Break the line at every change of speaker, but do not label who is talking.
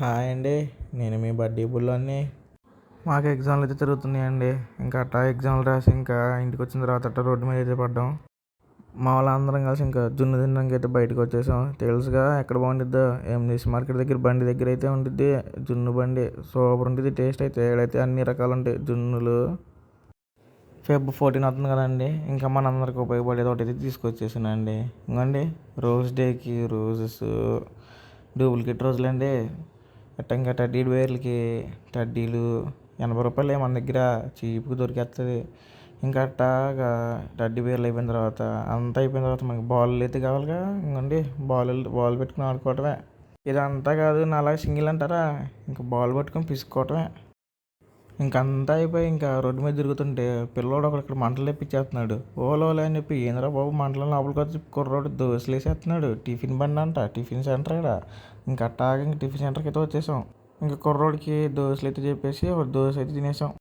Hi అండి. నేను మీ బడ్డీ బుల్లోని. మాకు ఎగ్జామ్లు అయితే తిరుగుతున్నాయండి. ఇంకా అట్టా ఎగ్జామ్లు రాసి ఇంకా ఇంటికి వచ్చిన తర్వాత అట్టా రోడ్డు మీద అయితే పడ్డాం. మా వాళ్ళందరం కలిసి ఇంకా జున్ను తినడానికి అయితే బయటకు వచ్చేసాం. తెలుసుగా ఎక్కడ బాగుండిద్దో, ఎంజీఎస్ మార్కెట్ దగ్గర బండి దగ్గర అయితే ఉండిద్ది జున్ను బండి. సూపర్ ఉంటుంది టేస్ట్ అయితే. ఏడైతే అన్ని రకాలు ఉంటాయి జున్నులు. Feb 14 వస్తుంది కదండి. ఇంకా మనందరికి ఉపయోగపడేది ఒకటి అయితే తీసుకొచ్చేసానండి. ఇంకోండి రోజ్ డేకి రోజెస్ డూప్లికేట్ రోజులండి. అట్టా ఇంకా టడ్డీ బేర్లకి టడ్డీలు రూ. 80 మన దగ్గర చీప్గా దొరికేస్తుంది. ఇంకా అట్టాగా టడ్డీ బేర్లు అయిపోయిన తర్వాత అంతా అయిపోయిన తర్వాత మనకి బాల్ అయితే కావాలిగా. ఇంకోండి బాల్ పెట్టుకుని ఆడుకోవటమే. ఇదంతా కాదు నాలా సింగిల్ అంటారా, ఇంకా బాల్ పట్టుకొని పిసుకోవటమే. ఇంకంతా అయిపోయి ఇంకా రోడ్డు మీద తిరుగుతుంటే పిల్లోడు ఒకడు ఇక్కడ మంటలు తెప్పించేస్తున్నాడు. ఓలోలే అని చెప్పి ఏంద్రా బాబు మంటలు లోపలికి వచ్చి కుర్రోడు దోశలు వేసేస్తున్నాడు. టిఫిన్ బండి అంట, టిఫిన్ సెంటర్ ఇక్కడ. ఇంకా అట్టాగా ఇంక టిఫిన్ సెంటర్కి అయితే వచ్చేసాం. ఇంకా కుర్రోడికి దోశలు అయితే చెప్పేసి ఒక దోశ అయితే తినేసాం.